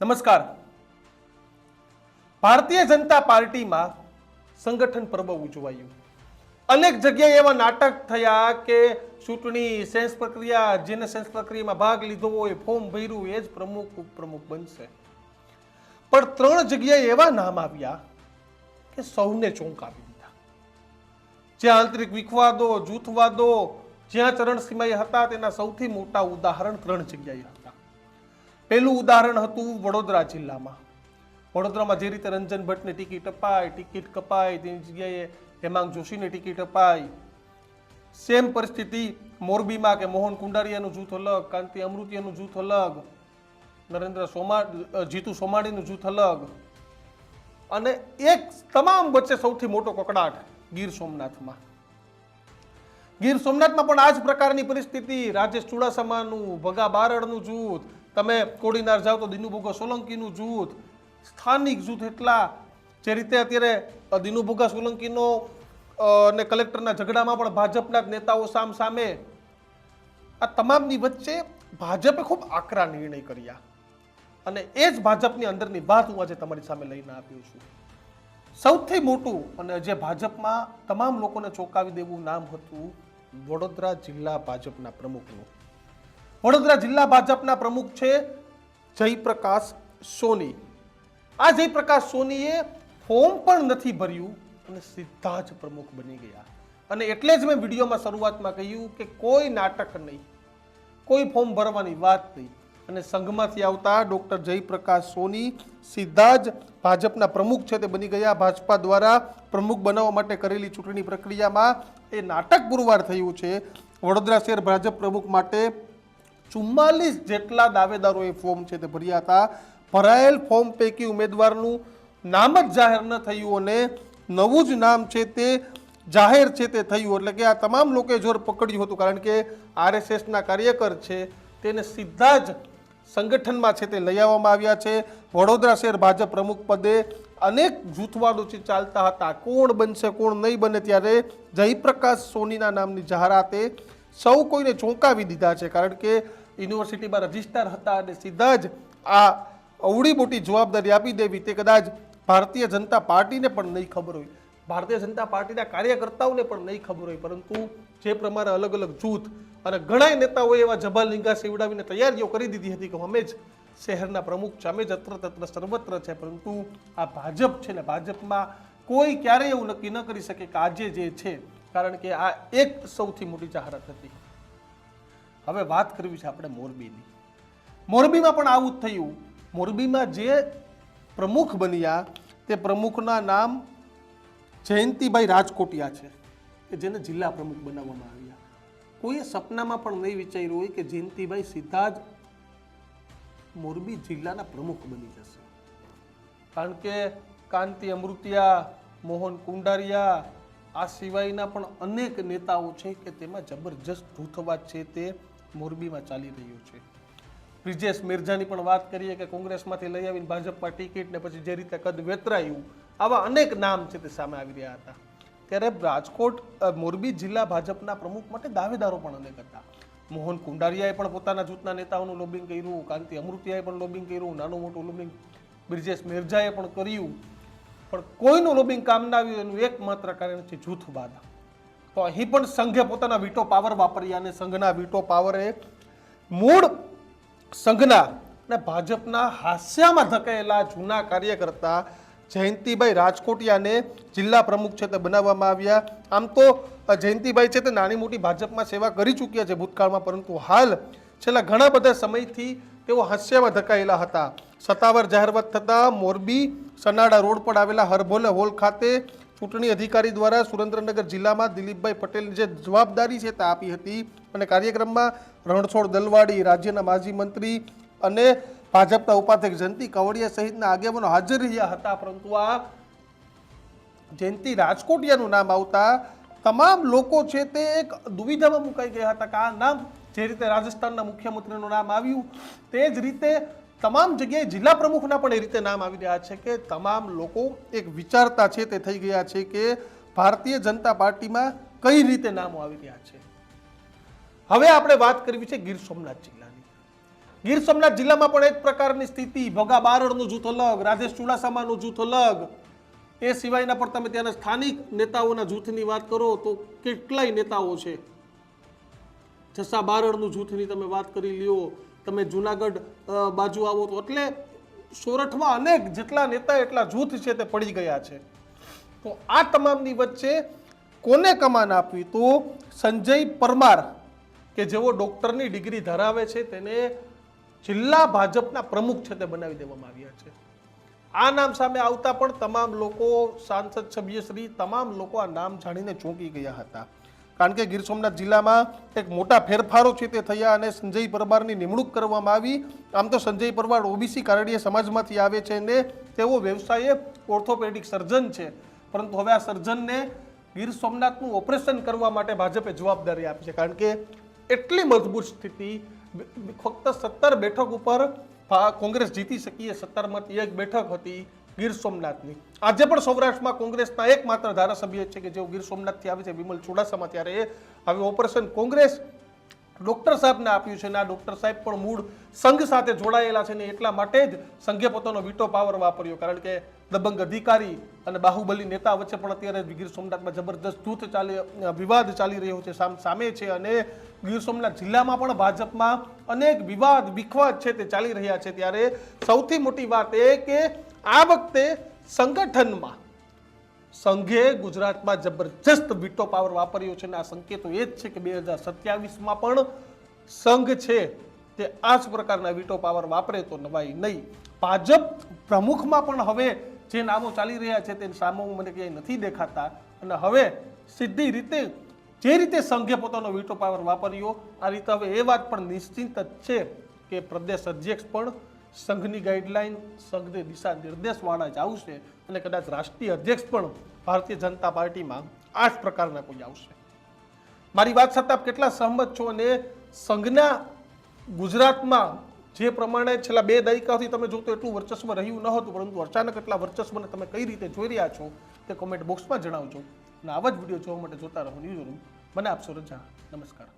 નમસ્કાર. ભારતીય જનતા પાર્ટીમાં સંગઠન પર્વ ઉજવાયું. અનેક જગ્યાએ એવા નાટક થયા કે ચૂંટણી સેન્સ પ્રક્રિયા, જેને સેન્સ પ્રક્રિયામાં ભાગ લીધો હોય, ફોર્મ ભર્યું, એ જ પ્રમુખ ઉપપ્રમુખ બનશે. પણ 3 જગ્યાએ એવા નામ આવ્યા કે સૌને ચોંકાવી દીધા. જ્યાં આંતરિક વિખવાદો, જૂથવાદો જ્યાં ચરણસીમાએ હતા, તેના સૌથી મોટા ઉદાહરણ 3 જગ્યાએ હતા. પહેલું ઉદાહરણ હતું વડોદરા જિલ્લામાં. વડોદરામાં જે રીતે રંજન ભટ્ટને ટિકિટ અપાય, ટિકિટ કપાય, તેની જગ્યાએ હેમાંગ જોશીને ટિકિટ અપાય. સેમ પરિસ્થિતિ મોરબીમાં કે મોહન કુંડારિયાનું જૂથ અલગ, કાંતિ અમૃતિયાનું જૂથ અલગ, જીતુ સોમાણીનું જૂથ અલગ, અને એક તમામ વચ્ચે સૌથી મોટો કકડાટ ગીર સોમનાથમાં. ગીર સોમનાથમાં પણ આ જ પ્રકારની પરિસ્થિતિ. રાજેશ ચુડાસમાનું, ભગા બારડનું જૂથ, તમે કોડીનાર જાઓ તો દિનુભોગા સોલંકીનું જૂથ, સ્થાનિક જૂથ એટલા. જે રીતે અત્યારે દિનુભોગા સોલંકીનો અને કલેક્ટરના ઝઘડામાં પણ ભાજપના જ નેતાઓ સામે. આ તમામની વચ્ચે ભાજપે ખૂબ આકરા નિર્ણય કર્યા, અને એ જ ભાજપની અંદરની વાત હું આજે તમારી સામે લઈને આવ્યો છું. સૌથી મોટું અને જે ભાજપમાં તમામ લોકોને ચોંકાવી દેવું નામ હતું વડોદરા જિલ્લા ભાજપના પ્રમુખનું. વડોદરા જિલ્લા ભાજપના પ્રમુખ છે જયપ્રકાશ સોની. આ જયપ્રકાશ સોનીએ ફોર્મ પણ નથી ભર્યું અને સીધા જ પ્રમુખ બની ગયા. અને એટલે જ મેં વિડીયોમાં શરૂઆતમાં કહ્યું કે કોઈ નાટક નહીં, કોઈ ફોર્મ ભરવાની વાત નહીં. અને સંઘમાંથી આવતા ડોક્ટર જયપ્રકાશ સોની સીધા જ ભાજપના પ્રમુખ છે તે બની ગયા. ભાજપા દ્વારા પ્રમુખ બનાવવા માટે કરેલી ચૂંટણી પ્રક્રિયામાં એ નાટક પુરવાર થયું છે. વડોદરા શહેર ભાજપ પ્રમુખ માટે 44 જેટલા દાવેદારોએ ફોર્મ છે તે ભર્યા હતા. ભરાયેલ ફોર્મ પૈકી ઉમેદવારનું નામ જ જાહેર ન થયું અને નવું જ નામ છે તે જાહેર છે તે થયું. એટલે કે આ તમામ લોકોએ જોર પકડ્યું હતું, કારણ કે આરએસએસના કાર્યકર છે તેને સીધા જ સંગઠનમાં છે તે લઈ આવવામાં આવ્યા છે. વડોદરા શહેર ભાજપ પ્રમુખ પદે અનેક જૂથવાદો ચાલતા હતા, કોણ બનશે કોણ નહીં બને, ત્યારે જયપ્રકાશ સોનીના નામની જાહેરાતે સૌ કોઈને ચોંકાવી દીધા છે. કારણ કે યુનિવર્સિટીમાં રજિસ્ટ્રાર હતા અને સીધા જ આ અવળી મોટી જવાબદારી આપી દેવી તે કદાચ ભારતીય જનતા પાર્ટીને પણ નહીં ખબર હોય, ભારતીય જનતા પાર્ટીના કાર્યકર્તાઓને પણ નહીં ખબર હોય. પરંતુ જે પ્રમાણે અલગ અલગ જૂથ અને ઘણા નેતાઓએ એવા જબાલ લીંગા સેવડાવીને તૈયારીઓ કરી દીધી હતી કે અમે જ શહેરના પ્રમુખ છે, અમે જ અત્ર તત્ર સર્વત્ર છે. પરંતુ આ ભાજપ છે ને, ભાજપમાં કોઈ ક્યારેય એવું નક્કી ન કરી શકે કે આજે જે છે, કારણ કે આ એક સૌથી મોટી જાહેરાત હતી. હવે વાત કરવી છે આપણે મોરબીની. મોરબીમાં પણ આવું જ થયું. મોરબીમાં જે પ્રમુખ બન્યા તે પ્રમુખના નામ જયંતિભાઈ રાજકોટિયા છે, કે જેને જિલ્લા પ્રમુખ બનાવવામાં આવ્યા. કોઈએ સપનામાં પણ નહીં વિચાર્યું હોય કે જયંતિભાઈ સીધા જ મોરબી જિલ્લાના પ્રમુખ બની જશે. કારણ કે કાંતિ અમૃતિયા, મોહન કુંડારિયા, આ સિવાયના પણ અનેક નેતાઓ છે કે તેમાં જબરજસ્ત જૂથવાદ છે તે મોરબીમાં ચાલી રહ્યો છે. બ્રિજેશ મિર્જાની પણ વાત કરીએ કે કોંગ્રેસમાંથી લઈ આવીને ભાજપમાં ટિકિટ ને પછી જે રીતે કદ વેતરાયું, આવા અનેક નામ છે તે સામે આવી રહ્યા હતા. ત્યારે રાજકોટ મોરબી જિલ્લા ભાજપના પ્રમુખ માટે દાવેદારો પણ અનેક હતા. મોહન કુંડારિયાએ પણ પોતાના જૂથના નેતાઓનું લોબિંગ કર્યું, કાંતિ અમૃતિયાએ પણ લોબિંગ કર્યું, નાનું મોટું લોબિંગ બ્રિજેશ મિર્જાએ પણ કર્યું. પણ કોઈનું લોબિંગ કામ ના આવ્યું. એનું એકમાત્ર કારણ છે જૂથવાદ. તો અહીં પણ સંઘે પોતાના વીટો પાવર વાપર્યા અને સંઘના વીટો પાવરે મૂળ સંઘના અને ભાજપના હાસ્યામાં ધકેલા જૂના કાર્યકર્તા જયંતિભાઈ રાજકોટિયાને જિલ્લા પ્રમુખ છે તે બનાવવામાં આવ્યા. આમ તો જયંતિભાઈ છે તે નાની મોટી ભાજપમાં સેવા કરી ચૂક્યા છે ભૂતકાળમાં, પરંતુ હાલ છેલ્લા ઘણા બધા સમયથી તેઓ હાસ્યામાં ધકાયેલા હતા. સત્તાવાર જાહેરાત થતાં મોરબી સનાડા રોડ પર આવેલા હરભોલે હોલ ખાતે ચૂંટણી અધિકારી દ્વારા સુરેન્દ્રનગર જિલ્લામાં દિલીપભાઈ પટેલની જે જવાબદારી છે તે આપી હતી. અને કાર્યક્રમમાં રણછોડ દલવાડી, રાજ્યના માજી મંત્રી અને ભાજપના ઉપાધ્યક્ષ જયંતિ કવડિયા સહિતના આગેવાનો હાજર રહ્યા હતા. પરંતુ આ જયંતિ રાજકોટિયાનું નામ આવતા તમામ લોકો છે તે એક દુવિધામાં મુકાઈ ગયા હતા કે આ નામ જે રીતે રાજસ્થાનના મુખ્યમંત્રીનું નામ આવ્યું તે જ રીતે તમામ જગ્યાએ જિલ્લા પ્રમુખના પણ એ રીતે નામ આવી રહ્યા છે કે તમામ લોકો એક વિચારતા છે તે થઈ ગયા છે કે ભારતીય જનતા પાર્ટીમાં કઈ રીતે નામો આવી રહ્યા છે. હવે આપણે વાત કરવી છે ગીર સોમનાથ જિલ્લાની. ગીર સોમનાથ જિલ્લામાં પણ એક પ્રકારની સ્થિતિ, ભોગા બારડનું જૂથ અલગ, રાજેશ ચુડાસમાનું જૂથ અલગ, એ સિવાયના પણ તમે ત્યાંના સ્થાનિક નેતાઓના જૂથની વાત કરો તો કેટલાય નેતાઓ છે. જસા બારડનું જૂથની તમે વાત કરી લ્યો, તમે જુનાગઢ બાજુ આવો તો એટલે સોરઠમાં અનેક જેટલા નેતા એટલા જૂથ છે તે પડી ગયા છે. તો આ તમામની વચ્ચે કોને કમાન આપવી? તો સંજય પરમાર કે જેઓ ડોક્ટરની ડિગ્રી ધરાવે છે તેને જિલ્લા ભાજપના પ્રમુખ છે તે બનાવી દેવામાં આવ્યા છે. આ નામ સામે આવતા પણ તમામ લોકો, સાંસદ સભ્યશ્રી, તમામ લોકો આ નામ જાણીને ચોંકી ગયા હતા. કારણ કે ગીર સોમનાથ જિલ્લામાં એક મોટા ફેરફારો છે તે થયા અને સંજય પરમારની નિમણૂક કરવામાં આવી. આમ તો સંજય પરમાર ઓબીસી કારડીય સમાજમાંથી આવે છે અને તેઓ વ્યવસાયે ઓર્થોપેડિક સર્જન છે, પરંતુ હવે આ સર્જનને ગીર સોમનાથનું ઓપરેશન કરવા માટે ભાજપે જવાબદારી આપી છે. કારણ કે એટલી મજબૂત સ્થિતિ, ફક્ત 17 બેઠક ઉપર કોંગ્રેસ જીતી શકી, 17માંથી એક બેઠક હતી ગીર સોમનાથની. આજે પણ સૌરાષ્ટ્રમાં કોંગ્રેસના એકમાત્ર ધારાસભ્ય છે કે જેઓ ગીર સોમનાથથી આવે છે, વિમલ ચુડાસમા. ત્યારે હવે ઓપરેશન કોંગ્રેસ ડોક્ટર સાહેબને આપ્યું છે અને આ ડોક્ટર સાહેબ પણ મૂળ સંઘ સાથે જોડાયેલા છે ને એટલા માટે જ સંઘે પોતાનો વીટો પાવર વાપર્યો. કારણ કે દબંગ અધિકારી અને બાહુબલી નેતા વચ્ચે પણ અત્યારે ગીર સોમનાથમાં જબરદસ્ત વિવાદ ચાલી રહ્યો છે, સામે છે. અને ગીર સોમનાથ જિલ્લામાં પણ ભાજપમાં અનેક વિવાદ વિખવાદ છે તે ચાલી રહ્યા છે. ત્યારે સૌથી મોટી વાત એ કે આ વખતે સંગઠનમાં સંઘે ગુજરાતમાં જબરજસ્ત વીટો પાવર વાપર્યો છે અને આ સંકેતો એ જ છે કે 2027માં પણ સંઘ છે તે આ જ પ્રકારના વીટો પાવર વાપરે તો નવાઈ નહીં. ભાજપ પ્રમુખમાં પણ હવે જે નામો ચાલી રહ્યા છે તે નામો મને ક્યાંય નથી દેખાતા અને હવે સીધી રીતે જે રીતે સંઘે પોતાનો વીટો પાવર વાપર્યો આ રીતે હવે એ વાત પણ નિશ્ચિત જ છે કે પ્રદેશ અધ્યક્ષ પણ સંઘની ગાઈડલાઈન, સંઘની દિશા નિર્દેશવાળા જ આવશે અને કદાચ રાષ્ટ્રીય અધ્યક્ષ પણ ભારતીય જનતા પાર્ટીમાં આ જ પ્રકારના કોઈ આવશે. મારી વાત સાથે આપ કેટલા સહમત છો? અને સંઘના ગુજરાતમાં જે પ્રમાણે છેલ્લા 2 દાયકાથી તમે જોતો એટલું વર્ચસ્વ રહ્યું ન હતું, પરંતુ અચાનક એટલા વર્ચસ્વને તમે કઈ રીતે જોઈ રહ્યા છો તે કોમેન્ટ બોક્સમાં જણાવજો. અને આવા જ વિડીયો જોવા માટે જોતા રહો ન્યૂઝ રૂમ. મને આપશો રજા. નમસ્કાર.